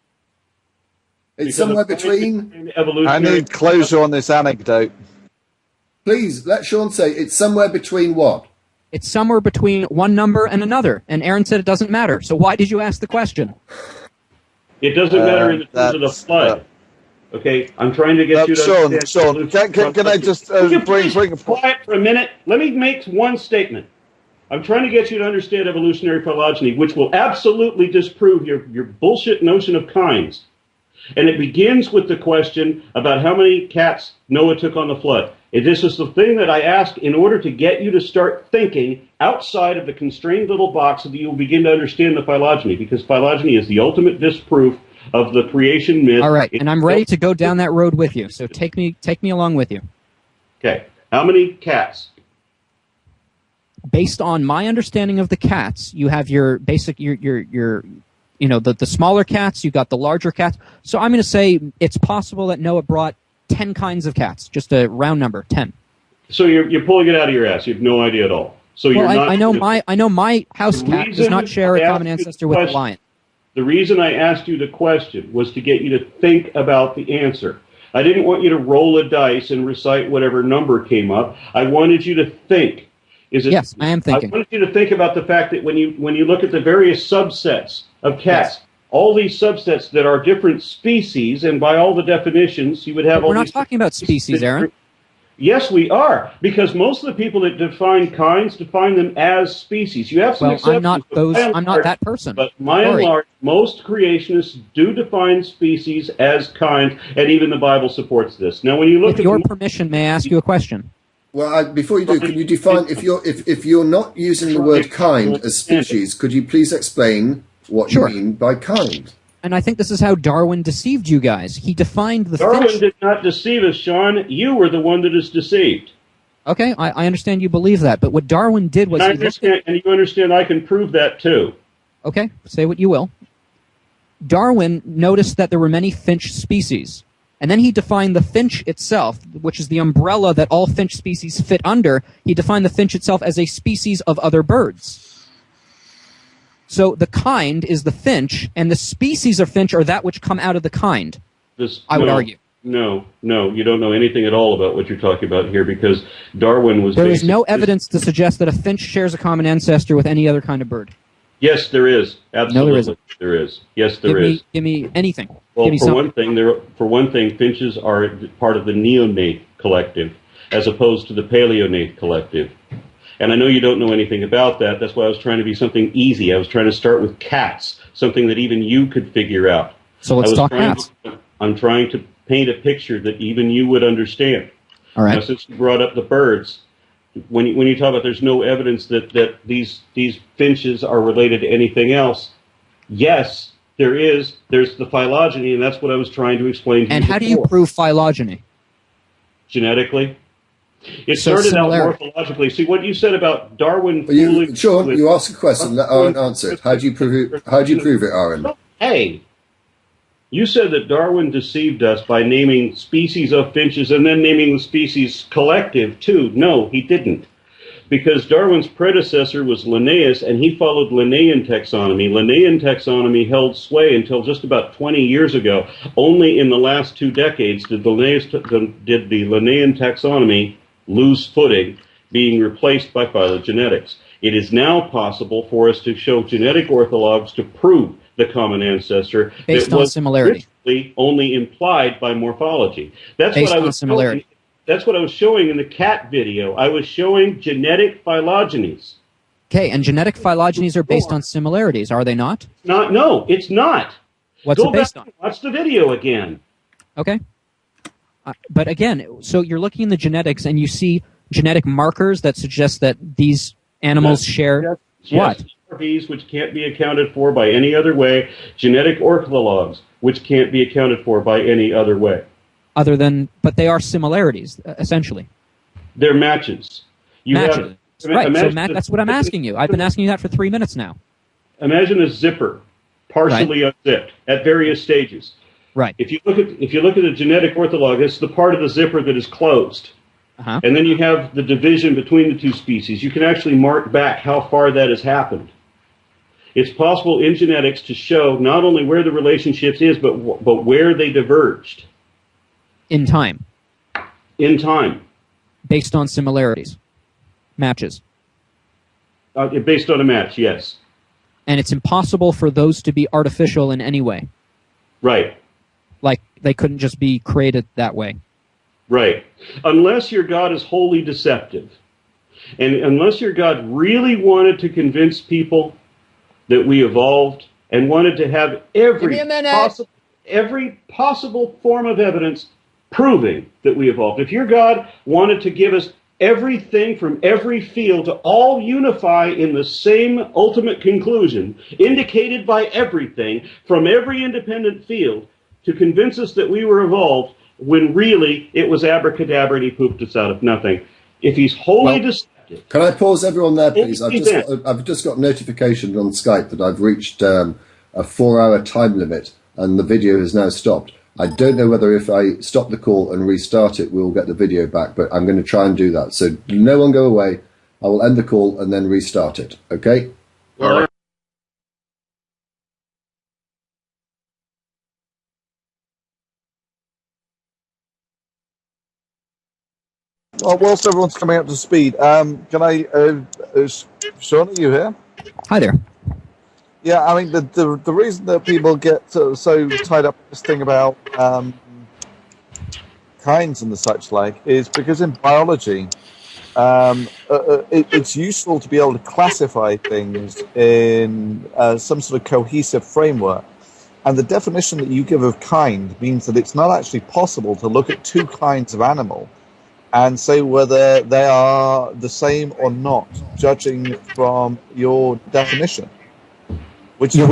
It's somewhere between... I need closure on this anecdote. Please, let Sean say it's somewhere between what? It's somewhere between one number and another. And Aaron said it doesn't matter. So why did you ask the question? It doesn't matter in terms of the flood. Okay, I'm trying to get you to... Sean, can I just bring... Quiet for a minute. Let me make one statement. I'm trying to get you to understand evolutionary phylogeny, which will absolutely disprove your bullshit notion of kinds. And it begins with the question about how many cats Noah took on the flood. This is the thing that I ask in order to get you to start thinking outside of the constrained little box so that you'll begin to understand the phylogeny, because phylogeny is the ultimate disproof of the creation myth. All right, and I'm ready to go down that road with you. So take me along with you. Okay. How many cats? Based on my understanding of the cats, you have your basic the smaller cats, you got the larger cats. So I'm going to say it's possible that Noah brought 10 kinds of cats, just a round number, 10. So you're pulling it out of your ass. You have no idea at all. So you're not. I know my house cat does not share a common ancestor with a lion. The reason I asked you the question was to get you to think about the answer. I didn't want you to roll a dice and recite whatever number came up. I wanted you to think. Yes, I am thinking. I wanted you to think about the fact that when you look at the various subsets of cats, all these subsets that are different species, and by all the definitions, you would have all these... We're not talking about species, Aaron. Yes, we are, because most of the people that define kinds define them as species. You have some exceptions. I'm not that person. But by and large, most creationists do define species as kinds, and even the Bible supports this. Now, when you look With your permission, may I ask you a question? Well, before you do, can you define, if you're not using the word kind as species, could you please explain what you mean by kind? And I think this is how Darwin deceived you guys. He defined the Darwin did not deceive us, Sean. You were the one that is deceived. Okay, I understand you believe that, but what Darwin did was... And you understand I can prove that too. Okay, say what you will. Darwin noticed that there were many finch species. And then he defined the finch itself, which is the umbrella that all finch species fit under. He defined the finch itself as a species of other birds. So the kind is the finch, and the species of finch are that which come out of the kind, I would argue. No, you don't know anything at all about what you're talking about here, because Darwin was. There is no evidence to suggest that a finch shares a common ancestor with any other kind of bird. Yes, there is. Absolutely, no, there isn't. There is. Yes, there is. Give me anything. Well, give me for one thing, finches are part of the neonate collective, as opposed to the paleonate collective. And I know you don't know anything about that. That's why I was trying to be something easy. I was trying to start with cats, something that even you could figure out. So let's talk cats. I'm trying to paint a picture that even you would understand. All right. Now, since you brought up the birds, when you talk about there's no evidence that these finches are related to anything else, yes, there is. There's the phylogeny, and that's what I was trying to explain to you. And how do you prove phylogeny? Genetically. It started out morphologically. See, what you said about Darwin... Sean, you asked a question, let Aaron answer it. How do you prove it, Aaron? Hey, you said that Darwin deceived us by naming species of finches and then naming the species collective, too. No, he didn't. Because Darwin's predecessor was Linnaeus, and he followed Linnaean taxonomy. Linnaean taxonomy held sway until just about 20 years ago. Only in the last 2 decades did the Linnaean taxonomy lose footing, being replaced by phylogenetics. It is now possible for us to show genetic orthologs to prove the common ancestor based on similarity, only implied by morphology. That's based what I on was similarity. That's what I was showing in the cat video. I was showing genetic phylogenies. Okay, and genetic phylogenies are based on similarities, are they not? No, it's not. What's it based on? Watch the video again. Okay. But again, so you're looking in the genetics and you see genetic markers that suggest that these animals share what? These which can't be accounted for by any other way. Genetic orthologs which can't be accounted for by any other way. But they are similarities, essentially. They're matches. Matches. Right, so that's what I'm asking you. I've been asking you that for 3 minutes now. Imagine a zipper, partially unzipped, at various stages. Right. If you look at a genetic ortholog, it's the part of the zipper that is closed. Uh-huh. And then you have the division between the two species. You can actually mark back how far that has happened. It's possible in genetics to show not only where the relationships is, but where they diverged. In time. In time. Based on similarities. Matches. Based on a match, yes. And it's impossible for those to be artificial in any way. Right. Like they couldn't just be created that way. Right. Unless your God is wholly deceptive. And unless your God really wanted to convince people that we evolved and wanted to have every possible form of evidence proving that we evolved. If your God wanted to give us everything from every field to all unify in the same ultimate conclusion, indicated by everything from every independent field, to convince us that we were evolved, when really it was abracadabra and he pooped us out of nothing. If he's wholly deceptive... Can I pause everyone there, please? I've just got notification on Skype that I've reached a 4-hour time limit and the video has now stopped. I don't know whether if I stop the call and restart it, we'll get the video back, but I'm going to try and do that. So no one go away. I will end the call and then restart it. Okay? All right. Well, whilst everyone's coming up to speed, Sean, are you here? Hi there. Yeah, I mean, the reason that people get so tied up in this thing about kinds and the such like is because in biology, it's useful to be able to classify things in some sort of cohesive framework. And the definition that you give of kind means that it's not actually possible to look at two kinds of animal and say whether they are the same or not, judging from your definition. Which is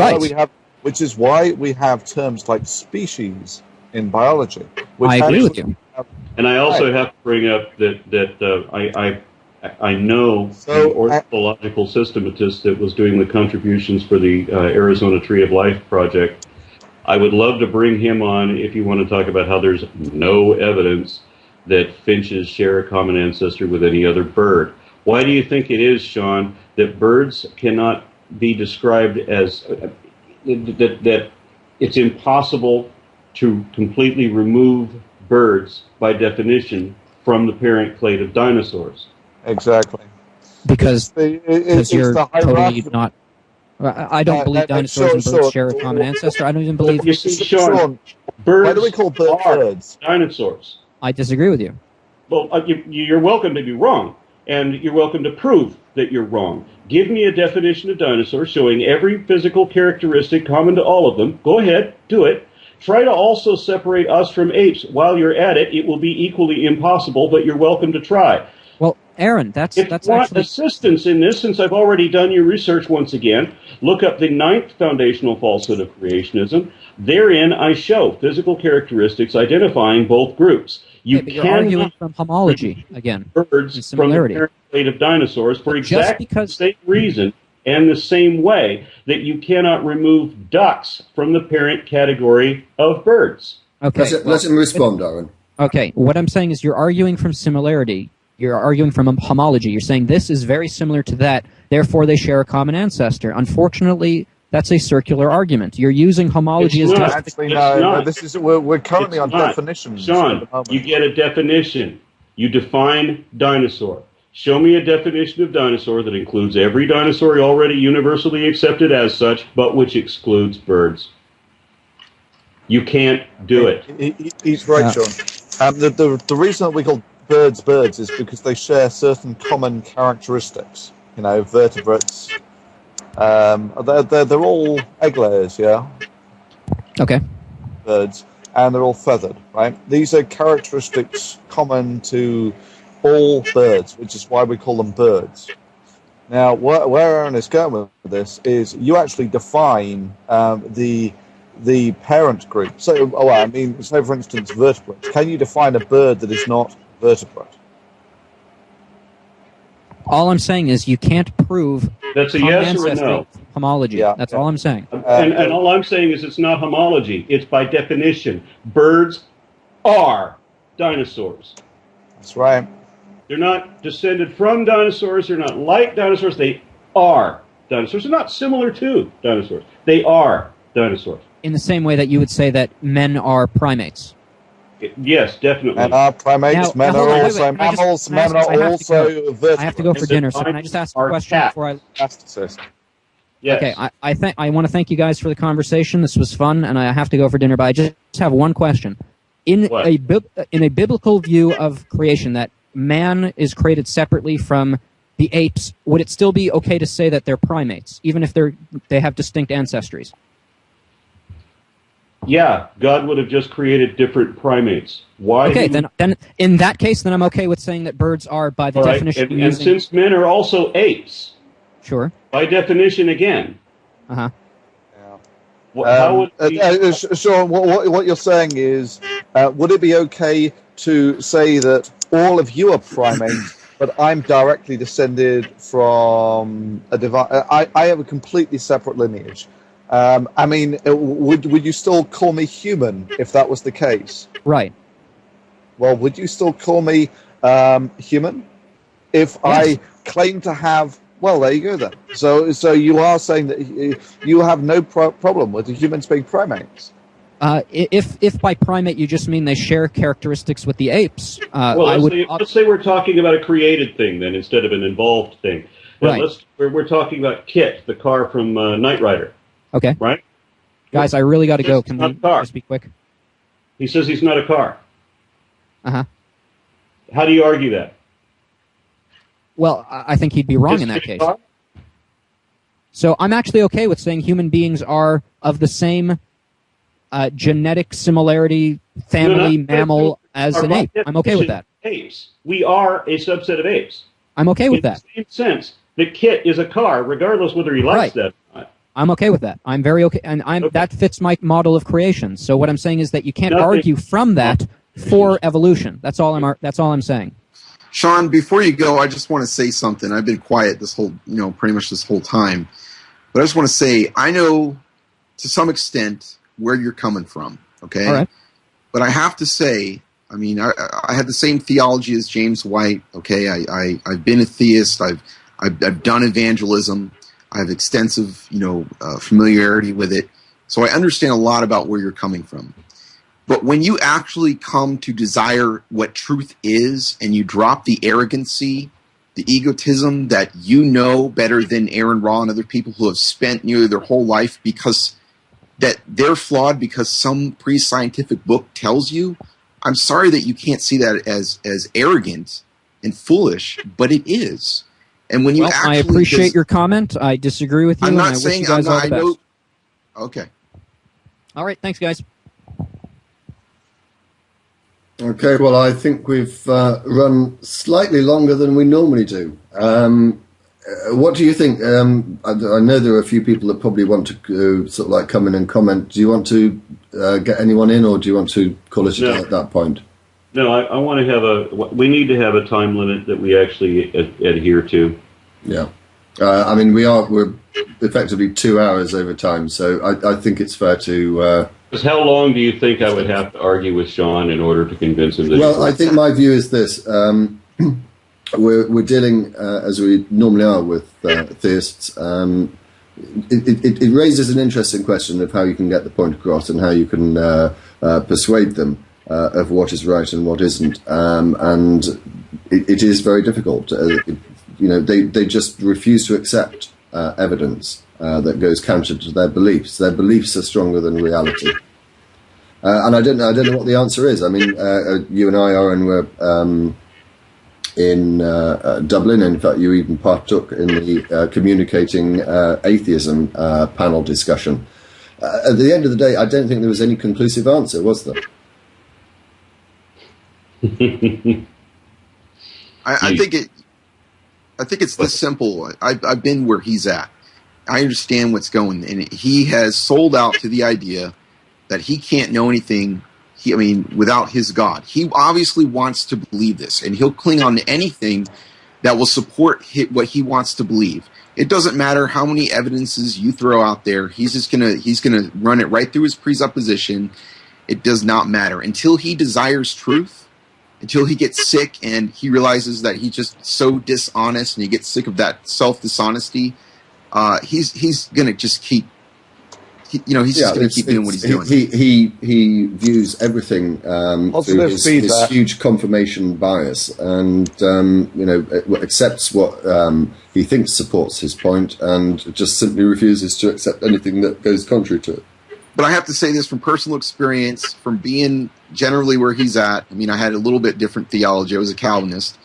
why we have terms like species in biology. I agree with you. And I also have to bring up that I know the ornithological systematist that was doing the contributions for the Arizona Tree of Life project. I would love to bring him on if you want to talk about how there's no evidence that finches share a common ancestor with any other bird. Why do you think it is, Sean, that birds cannot be described as that it's impossible to completely remove birds by definition from the parent clade of dinosaurs. Exactly. Because It's you're the totally hierarchical. not. I don't believe dinosaurs and birds share a common ancestor. I don't even believe. You see, Sean, Sean, why birds do we call birds are birds? dinosaurs. I disagree with you. Well, you're welcome to be wrong, and you're welcome to prove that you're wrong. Give me a definition of dinosaur showing every physical characteristic common to all of them. Go ahead, do it. Try to also separate us from apes. While you're at it, it will be equally impossible, but you're welcome to try. Well, Aaron, that's If you want actually assistance in this, since I've already done your research once again, look up the 9th foundational falsehood of creationism. Therein, I show physical characteristics identifying both groups. You but you're arguing cannot from homology again. birds and from the similarity. parent clade of dinosaurs for Just exactly the same reason and the same way that you cannot remove ducks from the parent category of birds. Okay. Let him respond, Aaron. Okay. What I'm saying is you're arguing from similarity. You're arguing from homology. You're saying this is very similar to that, therefore they share a common ancestor. Unfortunately, that's a circular argument. You're using homology It's as not. Actually, It's no. not. This is we're currently It's on not. definitions. at Sean, the moment. you get a definition. You define dinosaur. Show me a definition of dinosaur that includes every dinosaur already universally accepted as such, but which excludes birds. You can't do it. He's right, Sean. The reason that we call birds birds is because they share certain common characteristics. You know, vertebrates. They're all egg layers, yeah. Okay. Birds, and they're all feathered, right? These are characteristics common to all birds, which is why we call them birds. Now, where Aaron is going with this is you actually define the parent group. So, say for instance, vertebrates. Can you define a bird that is not vertebrate? All I'm saying is you can't prove That's a common yes or a ancestry no. through homology. Yeah. That's all I'm saying. And all I'm saying is it's not homology. It's by definition. Birds are dinosaurs. That's right. They're not descended from dinosaurs. They're not like dinosaurs. They are dinosaurs. They're not similar to dinosaurs. They are dinosaurs. In the same way that you would say that men are primates. Yes, definitely. Men are primates. Now, Men hold are on, wait, also wait. Can I just- mammals. can I Men ask- I are have to also go. vertebrates. I have to go for And dinner, the so can I just ask a are question cats. before I... Blastocysts. Yes. Okay, I want to thank you guys for the conversation. This was fun, and I have to go for dinner, but I just have one question. In What? a biblical view of creation, that man is created separately from the apes, would it still be okay to say that they're primates, even if they have distinct ancestries? Yeah, God would have just created different primates. Why? Okay, then in that case, then I'm okay with saying that birds are, by the All right. definition And you're using... since men are also apes, Sure. by definition again, Uh-huh. how would we... Sean, what you're saying is, would it be okay to say that all of you are primates, but I'm directly descended from a divine... I have a completely separate lineage. Would you still call me human if that was the case? Right. Well, would you still call me human if I claim to have... Well, there you go then. So you are saying that you have no problem with the humans being primates? If by primate you just mean they share characteristics with the apes, Well, let's say we're talking about a created thing then instead of an involved thing. Now, Right. We're talking about Kit, the car from Knight Rider, Okay. right? Guys, I really got to go. Can Not we a car. just be quick? He says he's not a car. Uh-huh. How do you argue that? Well, I think he'd be wrong in that case. So I'm actually okay with saying human beings are of the same genetic similarity, family, mammal as an ape. I'm okay with that. Apes. We are a subset of apes. I'm okay with In that. the same sense that Kit is a car, regardless whether he likes Right. that or not. I'm okay with that. I'm very okay, and that fits my model of creation. So what I'm saying is that you can't argue from that for evolution. That's all I'm saying. Sean, before you go, I just want to say something. I've been quiet this whole, pretty much this whole time. But I just want to say, I know to some extent where you're coming from, okay? All right. But I have to say, I had the same theology as James White, okay? I've been a theist. I've done evangelism. I have extensive, familiarity with it. So I understand a lot about where you're coming from. But when you actually come to desire what truth is, and you drop the arrogancy, the egotism that you know better than Aaron Ra and other people who have spent nearly their whole life because that they're flawed because some pre-scientific book tells you, I'm sorry that you can't see that as arrogant and foolish, but it is. And when you I appreciate your comment. I disagree with you. I'm not and I saying wish you guys all the best. Okay. All right. Thanks, guys. Okay, well, I think we've run slightly longer than we normally do. What do you think? I know there are a few people that probably want to sort of like come in and comment. Do you want to get anyone in, or do you want to call it a day at that point? No, I want to have we need to have a time limit that we actually adhere to. Yeah. I mean, we're effectively 2 hours over time, so I think it's fair to... How long do you think I would have to argue with Sean in order to convince him that... Well, I think my view is this. We're dealing, as we normally are, with theists. It raises an interesting question of how you can get the point across and how you can persuade them of what is right and what isn't. And it is very difficult. They just refuse to accept evidence that goes counter to their beliefs. Their beliefs are stronger than reality. And I don't know what the answer is. I mean, you and I, Aaron, were in Dublin. In fact, you even partook in the communicating atheism panel discussion. At the end of the day, I don't think there was any conclusive answer, was there? I think it's this simple. I've been where he's at. I understand what's going, and he has sold out to the idea that he can't know anything. Without his God, he obviously wants to believe this, and he'll cling on to anything that will support what he wants to believe. It doesn't matter how many evidences you throw out there. He's gonna run it right through his presupposition. It does not matter until he desires truth. Until he gets sick and he realizes that he's just so dishonest, and he gets sick of that self-dishonesty, he's going to just keep, he's just going to keep doing what he's doing. He views everything through his huge confirmation bias, and accepts what he thinks supports his point, and just simply refuses to accept anything that goes contrary to it. But I have to say this from personal experience, from being generally where he's at. I mean, I had a little bit different theology. I was a Calvinist.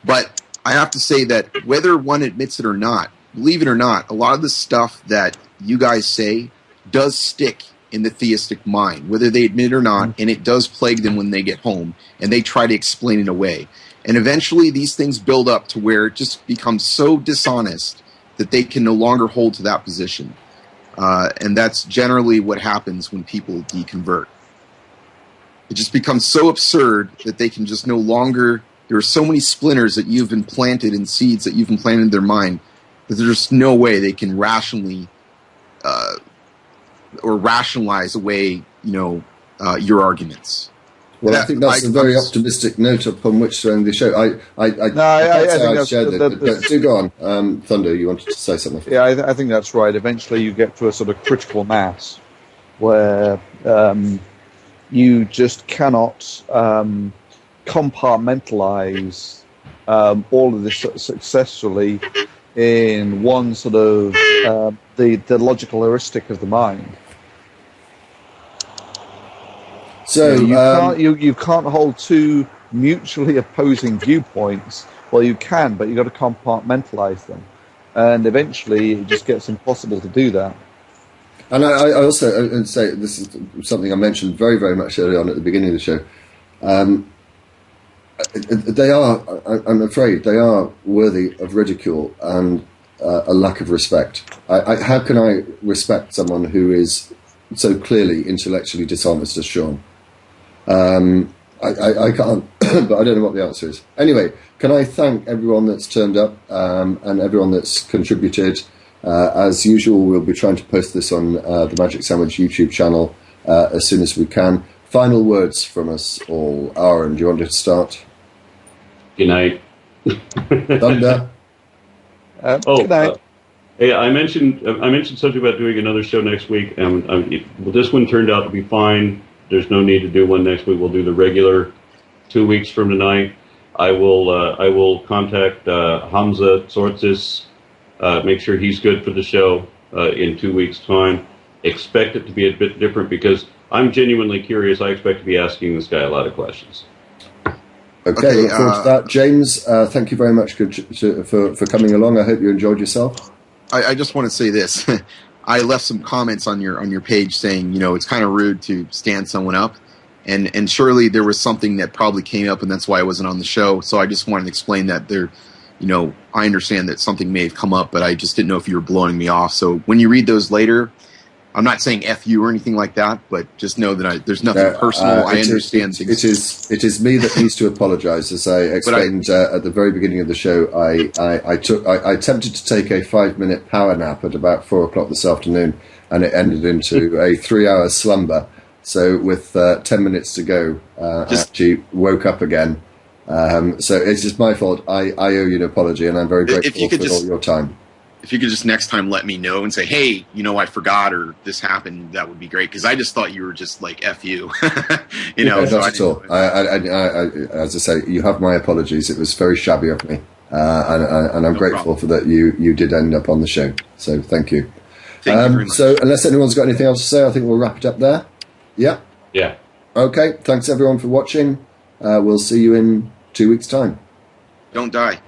But I have to say that whether one admits it or not, believe it or not, a lot of the stuff that you guys say does stick in the theistic mind, whether they admit it or not, and it does plague them when they get home, and they try to explain it away. And eventually these things build up to where it just becomes so dishonest that they can no longer hold to that position. And that's generally what happens when people deconvert. It just becomes so absurd that they can just no longer... There are so many splinters that you've been planted in seeds that you've been planted in their mind that there's no way they can rationally or rationalize away, your arguments. Well, I think that's a very optimistic note upon which to end the show. I think that's... Do go on. Thunder, you wanted to say something? Yeah, I think that's right. Eventually you get to a sort of critical mass where you just cannot compartmentalize all of this successfully in one sort of the logical heuristic of the mind. So you can't hold two mutually opposing viewpoints. Well, you can, but you've got to compartmentalize them, and eventually it just gets impossible to do that. And I also say this is something I mentioned very, very much early on at the beginning of the show. They are, I'm afraid, they are worthy of ridicule and a lack of respect. How can I respect someone who is so clearly intellectually dishonest as Sean? I can't, but I don't know what the answer is. Anyway, can I thank everyone that's turned up and everyone that's contributed. As usual, we'll be trying to post this on the Magic Sandwich YouTube channel as soon as we can. Final words from us all. Aaron, do you want to start? Good night. Thunder. Good night. Hey, I mentioned something about doing another show next week, and this one turned out to be fine. there's no need to do one next week. We'll do the regular 2 weeks from tonight. I will contact Hamza Sortis, make sure he's good for the show in 2 weeks' time. Expect it to be a bit different because I'm genuinely curious. I expect to be asking this guy a lot of questions. Okay, look forward to that. James, thank you very much for coming along. I hope you enjoyed yourself. I just want to say this. I left some comments on your page saying, it's kind of rude to stand someone up. And surely there was something that probably came up, and that's why I wasn't on the show. So I just wanted to explain that I understand that something may have come up, but I just didn't know if you were blowing me off. So when you read those later, I'm not saying F you or anything like that, but just know that there's nothing personal. I understand things. It is me that needs to apologise. As I explained at the very beginning of the show, I attempted to take a 5-minute power nap at about 4 o'clock this afternoon, and it ended into a 3-hour slumber. So with 10 minutes to go, I actually woke up again. So it's just my fault. I owe you an apology, and I'm very grateful for all your time. If you could just next time let me know and say, hey, I forgot or this happened, that would be great. Because I just thought you were just like, F you. Not at all. As I say, you have my apologies. It was very shabby of me. And I'm grateful for that you did end up on the show. So thank you. Thank you very much. So unless anyone's got anything else to say, I think we'll wrap it up there. Yeah? Yeah. Okay. Thanks, everyone, for watching. We'll see you in 2 weeks' time. Don't die.